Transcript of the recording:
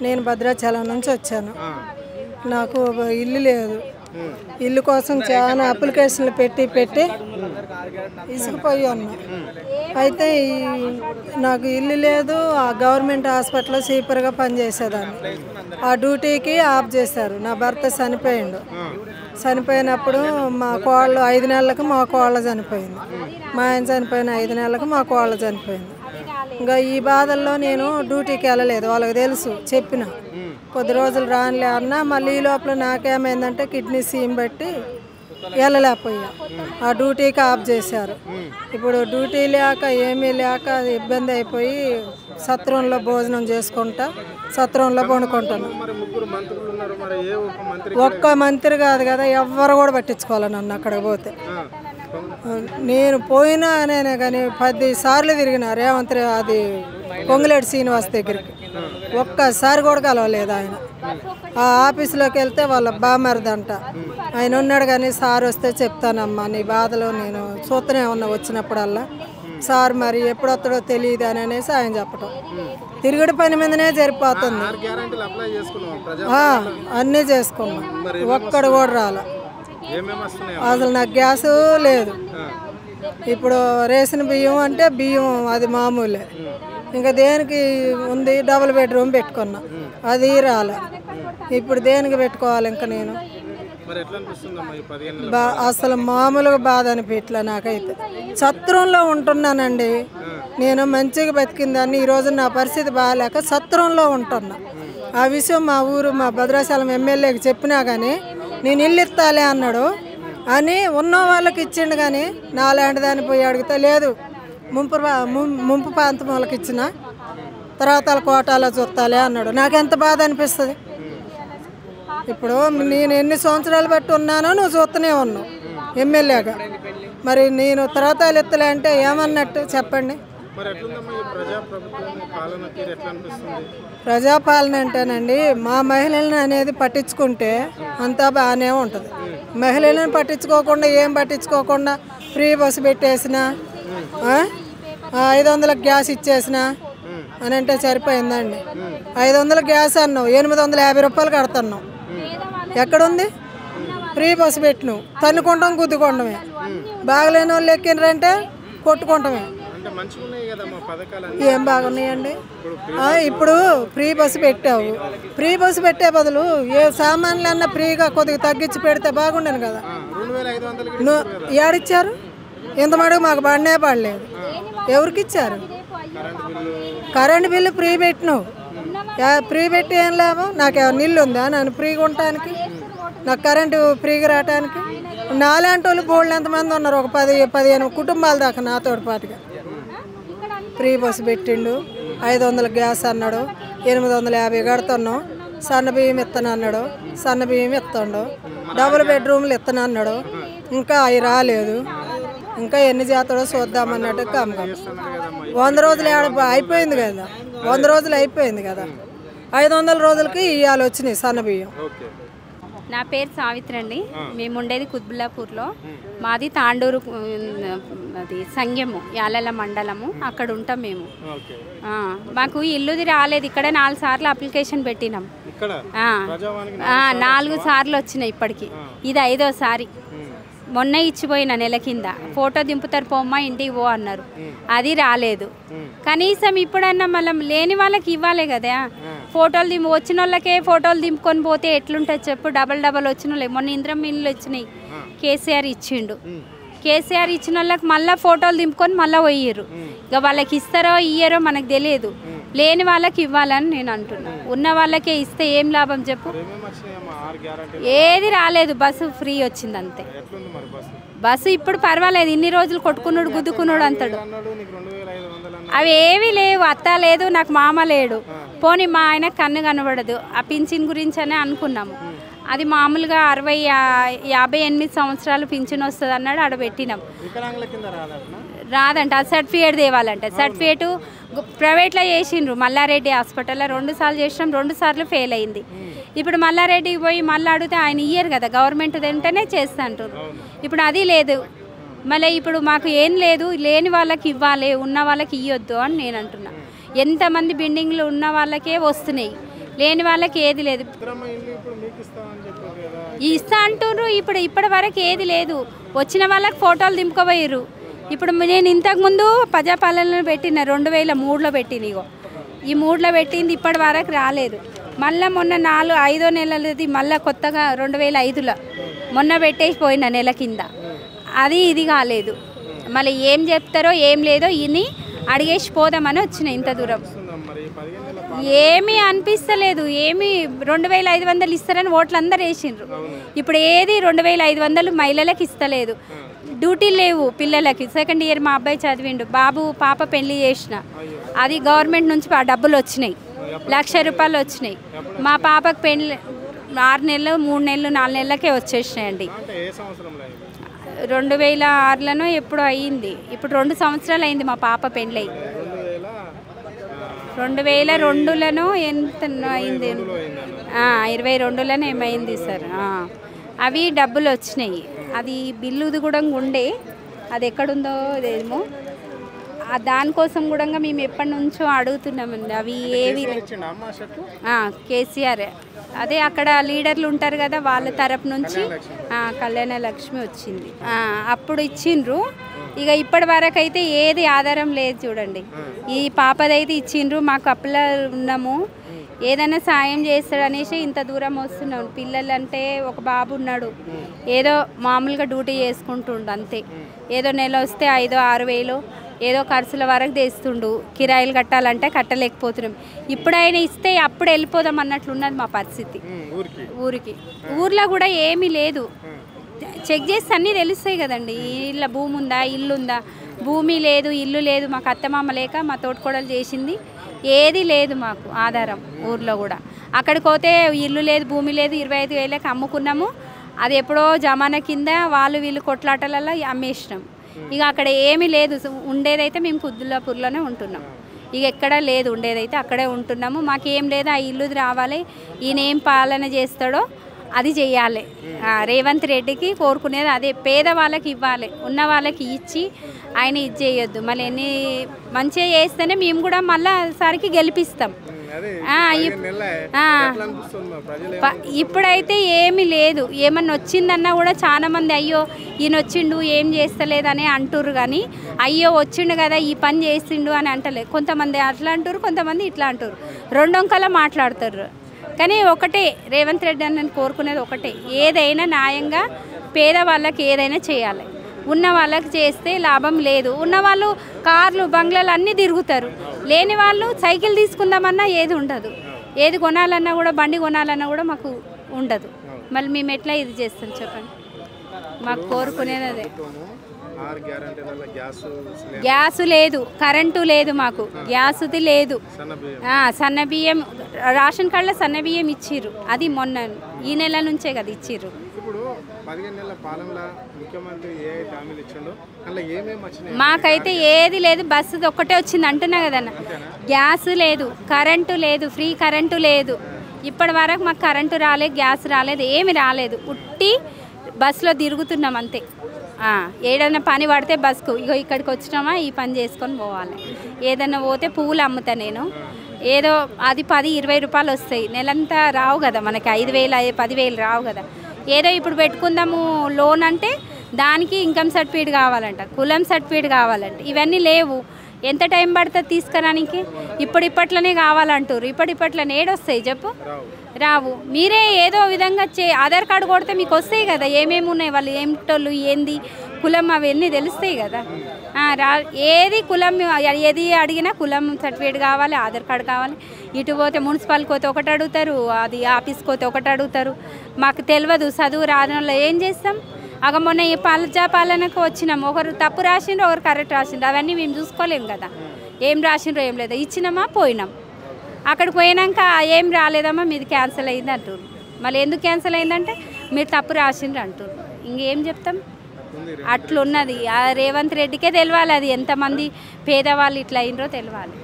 నేను భద్రాచలం నుంచి వచ్చాను. నాకు ఇల్లు లేదు. ఇల్లు కోసం చాలా అప్లికేషన్లు పెట్టి ఇసుకుపోయి ఉన్నా. అయితే నాకు ఇల్లు లేదు. ఆ గవర్నమెంట్ హాస్పిటల్లో సీపర్గా పనిచేసేదాన్ని. ఆ డ్యూటీకి ఆఫ్ చేశారు. నా భర్త చనిపోయిండు. చనిపోయినప్పుడు మా కోళ్ళు 5 నెలలకు మా కోళ్ళ చనిపోయింది. మా ఆయన చనిపోయిన 5 నెలలకు మా కోళ్ళ చనిపోయింది. ఇంకా ఈ బాధల్లో నేను డ్యూటీకి వెళ్ళలేదు. వాళ్ళకి తెలుసు, చెప్పిన కొద్ది రోజులు రానిలే అన్నా. మళ్ళీ ఈ లోపల నాకేమైందంటే కిడ్నీ సీమ్ బట్టి వెళ్ళలేకపోయా. ఆ డ్యూటీకి ఆఫ్ చేశారు. ఇప్పుడు డ్యూటీ లేక ఏమీ లేక ఇబ్బంది అయిపోయి సత్రంలో భోజనం చేసుకుంటా సత్రంలో పండుకుంటాను. ఒక్క మంత్రి కాదు కదా, ఎవ్వరు కూడా పట్టించుకోవాలి నన్ను. అక్కడికి పోతే నేను పోయినా నేనే కానీ 10 సార్లు తిరిగిన రేవంత్ అది పొంగులేటి శ్రీనివాస్ దగ్గరికి. ఒక్కసారి కూడా కలవలేదు ఆయన. ఆ ఆఫీసులోకి వెళ్తే వాళ్ళ బామర్దంట ఆయన ఉన్నాడు. కానీ సార్ వస్తే చెప్తానమ్మా నీ బాధలో, నేను చూస్తూనే ఉన్నా వచ్చినప్పుడల్లా. సార్ మరి ఎప్పుడు వస్తాడో తెలియదు అని అనేసి ఆయన చెప్పటం. తిరుగుడు పని మీదనే జరిపోతుంది. అన్నీ చేసుకున్నాం, ఒక్కడు కూడా రాలే. అసలు నాకు గ్యాస్ లేదు. ఇప్పుడు రేషన్ బియ్యం అంటే బియ్యం అది మామూలే. ఇంకా దేనికి ఉంది, డబుల్ బెడ్రూమ్ పెట్టుకున్నా, అది రాలే. ఇప్పుడు దేనికి పెట్టుకోవాలి ఇంకా నేను? అసలు మామూలుగా బాధ అనిపించలే నాకైతే. సత్రంలో ఉంటున్నానండి నేను, మంచిగా బతికిందాన్ని. ఈరోజు నా పరిస్థితి బాగాలేక సత్రంలో ఉంటున్నా. ఆ విషయం మా ఊరు మా భద్రాచలం ఎమ్మెల్యేకి చెప్పినా కానీ నేను ఇల్లు ఇస్తాలే అన్నాడు అని ఉన్న వాళ్ళకి ఇచ్చిండు. కానీ నాలాంటి దాన్ని పోయి అడిగితే లేదు, ముంపు ప్రాంతం వాళ్ళకి ఇచ్చిన తర్వాత కోటాలో చూస్తాలే అన్నాడు. నాకెంత బాధ అనిపిస్తుంది. ఇప్పుడు నేను ఎన్ని సంవత్సరాలు బట్టి ఉన్నానో నువ్వు చూస్తూనే ఉన్నావు ఎమ్మెల్యేగా. మరి నేను తరతాలు ఎత్తలే అంటే ఏమన్నట్టు చెప్పండి? ప్రజాపాలన అంటేనండి, మా మహిళలను అనేది పట్టించుకుంటే అంతా బాగానే ఉంటుంది. మహిళలను పట్టించుకోకుండా ఏం పట్టించుకోకుండా ఫ్రీ బస్సు పెట్టేసిన, 500 గ్యాస్ ఇచ్చేసిన అని అంటే సరిపోయిందండి. 500 గ్యాస్ అన్నావు, 850 రూపాయలు కడుతున్నావు. ఎక్కడుంది? ఫ్రీ బస్సు పెట్టినావు, తన్నుకుంటాం గుద్దుకోవడమే. బాగలేని వాళ్ళు ఎక్కినరంటే కొట్టుకుంటామే. ఏం బాగున్నాయండి? ఇప్పుడు ఫ్రీ బస్సు పెట్టావు. ఫ్రీ బస్సు పెట్టే బదులు ఏ సామాన్లు అన్నా ఫ్రీగా కొద్దిగా తగ్గించి పెడితే బాగుండను కదా. ఏడిచ్చారు? ఇంత మటుకు మాకు పడనే పడలేదు. ఎవరికి ఇచ్చారు? కరెంటు బిల్లు ఫ్రీ పెట్టినావు. ఫ్రీ పెట్టి ఏం లాభం? నాకు ఏమైనా ఇల్లు ఉందా నన్ను ఫ్రీగా ఉండటానికి? నాకు కరెంటు ఫ్రీగా రావటానికి? నాలాంటి వాళ్ళు బోళ్ళు ఎంతమంది ఉన్నారు? ఒక 10-15 కుటుంబాల దాకా నాతో పాటుగా. ఫ్రీ బస్సు పెట్టిండు, 500 గ్యాస్ అన్నాడు, 850 కడుతున్నాం. సన్న బియ్యం ఇస్తాను అన్నాడు, సన్న బియ్యం ఇస్తాడు. డబుల్ బెడ్రూమ్లు ఇస్తాను అన్నాడు, ఇంకా అవి రాలేదు. ఇంకా ఎన్ని చేస్తాడో చూద్దామన్నట్టు కమ్మకం. 100 రోజులు అయిపోయింది కదా, 100 రోజులు అయిపోయింది కదా. 500 రోజులకి ఇవాళ వచ్చినాయి సన్న బియ్యం. నా పేరు సావిత్రి అండి. మేము ఉండేది కుత్బుల్లాపూర్లో. మాది తాండూరు, అది సంఘము, యాలల మండలము. అక్కడ ఉంటాం మేము. మాకు ఇల్లుది రాలేదు. ఇక్కడ 4 సార్లు అప్లికేషన్ పెట్టినాం. 4 సార్లు వచ్చినాయి ఇప్పటికి. ఇది 5వ సారి. మొన్న ఇచ్చిపోయిన నెల కింద ఫోటో దింపుతారు పోమ్మా ఇంటికి పో అన్నారు, అది రాలేదు. కనీసం ఇప్పుడన్నా మళ్ళీ లేని వాళ్ళకి ఇవ్వాలి కదా. ఫోటోలు వచ్చిన వాళ్ళకే ఫోటోలు దింపుకొని పోతే ఎట్లుంటుంది చెప్పు? డబల్ వచ్చిన వాళ్ళే. మొన్న ఇంద్రం ఇల్లు వచ్చినాయి, కేసీఆర్ ఇచ్చిండు. కేసీఆర్ ఇచ్చిన వాళ్ళకి మళ్ళీ ఫోటోలు దింపుకొని మళ్ళీ పోయిర్రు. ఇక వాళ్ళకి ఇస్తారో ఇయ్యారో మనకు తెలియదు. లేని వాళ్ళకి ఇవ్వాలని నేను అంటున్నా. ఉన్న వాళ్ళకే ఇస్తే ఏం లాభం చెప్పు? ఏది రాలేదు. బస్సు ఫ్రీ వచ్చింది అంతే. బస్సు ఇప్పుడు పర్వాలేదు. ఇన్ని రోజులు కొట్టుకున్నాడు గుద్దుకున్నాడు అంటాడు. అవి ఏవి లేవు. అత్త లేదు, నాకు మామ లేడు. పోనీ మా ఆయన కన్ను కనబడదు. ఆ పింఛన్ గురించి అనే అనుకున్నాము. అది మామూలుగా 58 సంవత్సరాలు పింఛన్ వస్తుంది అన్నాడు. ఆడ పెట్టినాం. రాదంట. ఆ సర్టిఫికేట్ తేవాలంట. సర్టిఫికేటు ప్రైవేట్లో చేసిండ్రు. మల్లారెడ్డి హాస్పిటల్లో 2 సార్లు చేసినాం, 2 సార్లు ఫెయిల్ అయింది. ఇప్పుడు మల్లారెడ్డికి పోయి మళ్ళీ అడిగితే ఆయన ఇయ్యరు కదా, గవర్నమెంట్ ఉంటేనే చేస్తా అంటారు. ఇప్పుడు అది లేదు. మళ్ళీ ఇప్పుడు మాకు ఏం లేదు, లేని వాళ్ళకి ఇవ్వాలి, ఉన్న వాళ్ళకి ఇవ్వద్దు అని నేను అంటున్నా. ఎంతమంది బిల్డింగ్లు ఉన్న వాళ్ళకే వస్తున్నాయి, లేని వాళ్ళకి ఏది లేదు. ఇస్తా అంటున్నారు. ఇప్పటి వరకు ఏది లేదు. వచ్చిన వాళ్ళకి ఫోటోలు దింపుకోపోయారు. ఇప్పుడు నేను ఇంతకుముందు ప్రజాపాలనలో పెట్టిన 2003లో పెట్టిన, ఇగో ఈ 3లో పెట్టింది ఇప్పటి వరకు రాలేదు. మళ్ళీ మొన్న 4-5 నెలలది మళ్ళీ కొత్తగా 2005లో మొన్న పెట్టేసి పోయిన నెల కింద, అది ఇది కాలేదు. మళ్ళీ ఏం చెప్తారో ఏం లేదో ఇని అడిగేసి పోదామని వచ్చిన. ఇంత దూరం ఏమీ అనిపిస్తలేదు. ఏమీ 2500 ఇస్తారని ఓట్లు అందరు వేసిండ్రు. ఇప్పుడు ఏది 2500 మహిళలకు ఇస్తలేదు. డ్యూటీలు లేవు పిల్లలకి. సెకండ్ ఇయర్ మా అబ్బాయి చదివిండు, పాప పెళ్లి చేసిన, అది గవర్నమెంట్ నుంచి డబ్బులు వచ్చినాయి, 1,00,000 రూపాయలు వచ్చినాయి. మా పాపకు పెళ్లి 6 నెలలు 3 నెలలు 4 నెలలకే వచ్చేసినాయండి. 2006లోనో ఎప్పుడు అయ్యింది. ఇప్పుడు 2 సంవత్సరాలు అయింది మా పాప పెళ్ళి. 2002లోనో ఎంత అయింది, 22లోనే ఏమైంది సార్. అవి డబ్బులు వచ్చినాయి. అది బిల్లుది కూడా ఉండే, అది ఎక్కడుందో ఇదేమో, దానికోసం కూడా మేము ఎప్పటి నుంచో అడుగుతున్నామండి. అవి ఏవి కేసీఆర్ అదే అక్కడ లీడర్లు ఉంటారు కదా, వాళ్ళ తరపు నుంచి కళ్యాణ లక్ష్మి వచ్చింది. అప్పుడు ఇచ్చిండ్రు. ఇక ఇప్పటి వరకు అయితే ఏది ఆధారం లేదు చూడండి. ఈ పాపదైతే ఇచ్చిండ్రు. మాకు అప్పులో ఉన్నాము, ఏదైనా సాయం చేస్తాడు అనేసి ఇంత దూరం వస్తున్నాం. పిల్లలు అంటే ఒక బాబు ఉన్నాడు, ఏదో మామూలుగా డ్యూటీ చేసుకుంటుండు అంతే. ఏదో నెల వస్తే 5-6 వేలు ఏదో ఖర్చుల వరకు తెస్తుండు. కిరాయిలు కట్టాలంటే కట్టలేకపోతున్నాం. ఇప్పుడు ఆయన ఇస్తే అప్పుడు వెళ్ళిపోదాం అన్నట్లున్నది మా పరిస్థితి. ఊర్లో కూడా ఏమీ లేదు. చెక్ చేస్తే అన్నీ తెలుస్తాయి కదండి. ఇళ్ళ భూమి ఉందా, ఇల్లు ఉందా. భూమి లేదు, ఇల్లు లేదు. మాకు అత్తమామ లేక మా తోటకోడలు చేసింది ఏది లేదు మాకు ఆధారం. ఊర్లో కూడా అక్కడికి పోతే ఇల్లు లేదు, భూమి లేదు, 25,000కి అమ్ముకున్నాము. అది ఎప్పుడో జమానా కింద వాళ్ళు వీళ్ళు కొట్లాటలలో అమ్మేసినాం. ఇక అక్కడ ఏమీ లేదు. ఉండేదైతే మేము కుద్దులాపూర్లోనే ఉంటున్నాం. ఇక ఎక్కడ లేదు, ఉండేదైతే అక్కడే ఉంటున్నాము. మాకేం లేదు, ఆ ఇల్లు రావాలి. ఈయన ఏం పాలన చేస్తాడో అది చెయ్యాలి. రేవంత్ రెడ్డికి కోరుకునేది అదే, పేదవాళ్ళకి ఇవ్వాలి, ఉన్న వాళ్ళకి ఇచ్చి ఆయన ఇది చేయొద్దు. మళ్ళీ ఎన్ని మంచిగా చేస్తేనే మేము కూడా మళ్ళీ సారికి గెలిపిస్తాం. ఇప్పుడైతే ఏమీ లేదు. ఏమన్నా వచ్చిందన్నా కూడా చాలా మంది అయ్యో ఈయన వచ్చిండు ఏం చేస్తలేదని అంటుర్రు, కానీ అయ్యో వచ్చిండు కదా ఈ పని చేసిండు అని అంటలేదు. కొంతమంది అట్లా అంటారు, కొంతమంది ఇట్లా అంటారు, రెండొంకలా మాట్లాడతారు. కానీ ఒకటే, రేవంత్ రెడ్డి అని నేను కోరుకునేది ఒకటే, ఏదైనా న్యాయంగా పేదవాళ్ళకి ఏదైనా చేయాలి. ఉన్న వాళ్ళకి చేస్తే లాభం లేదు. ఉన్నవాళ్ళు కార్లు బంగ్లాలు అన్నీ తిరుగుతారు, లేని వాళ్ళు సైకిల్ తీసుకుందామన్నా ఏది ఉండదు. ఏది కొనాలన్నా కూడా, బండి కొనాలన్నా కూడా మాకు ఉండదు. మళ్ళీ మేము ఎట్లా ఇది చేస్తాం చెప్పండి. మాకు కోరుకునేది అదే. గ్యాస్ లేదు, కరెంటు లేదు, మాకు గ్యాసుది లేదు. సన్న బియ్యం రేషన్ కార్డులో సన్న బియ్యం ఇచ్చిర్రు, అది మొన్న ఈ నెల నుంచే కదా ఇచ్చిర్రు. మాకైతే ఏది లేదు, బస్సు ఒక్కటే వచ్చింది అంటున్నా కదన్న. గ్యాస్ లేదు, కరెంటు లేదు, ఫ్రీ కరెంటు లేదు. ఇప్పటి వరకు మాకు కరెంటు రాలేదు, గ్యాస్ రాలేదు, ఏమి రాలేదు. ఉట్టి బస్సులో తిరుగుతున్నాం అంతే. ఏదైనా పని పడితే బస్కు ఇగో ఇక్కడికి వచ్చినామా ఈ పని చేసుకొని పోవాలి. ఏదైనా పోతే పువ్వులు అమ్ముతా నేను, ఏదో అది 10-20 రూపాయలు వస్తాయి. నెలంతా రావు కదా మనకి, 5,000-10,000 రావు కదా. ఏదో ఇప్పుడు పెట్టుకుందాము లోన్ అంటే దానికి ఇన్కమ్ సర్టిఫికేట్ కావాలంట, కులం సర్టిఫికేట్ కావాలంట. ఇవన్నీ లేవు. ఎంత టైం పడుతుంది తీసుకురానికి? ఇప్పట్లోనే కావాలంటారు. ఇప్పట్లోనే ఏడొస్తాయి చెప్పు, రావు. మీరే ఏదో విధంగా ఆధార్ కార్డు కొడితే మీకు వస్తాయి కదా ఏమేమి ఉన్నాయి, వాళ్ళు ఏమిటోళ్ళు ఏంది కులం అవన్నీ తెలుస్తాయి కదా. ఏది కులం ఏది అడిగినా కులం సర్టిఫికేట్ కావాలి, ఆధార్ కార్డు కావాలి. ఇటు పోతే మున్సిపాల్కి పోతే ఒకటి అడుగుతారు, అది ఆఫీస్కి పోతే ఒకటి అడుగుతారు. మాకు తెలియదు, చదువు రాదంలో ఏం చేస్తాం. మొన్న ఈ ప్రజాపాలనకు వచ్చినాం, ఒకరు తప్పు రాసిండ్రు, ఒకరు కరెక్ట్ రాసిండ్రు. అవన్నీ మేము చూసుకోలేము కదా, ఏం రాసిండ్రో ఏం లేదా. ఇచ్చినామా పోయినాం, అక్కడికి పోయినాక ఏం రాలేదమ్మా మీది క్యాన్సిల్ అయింది అంటారు. మళ్ళీ ఎందుకు క్యాన్సిల్ అయిందంటే మీరు తప్పు రాసిండ్రు అంటారు. ఇంకేం చెప్తాం, అట్లున్నది. రేవంత్ రెడ్డికే తెలియాలి అది ఎంతమంది పేదవాళ్ళు ఇట్లా అయినరో తెలియాలి.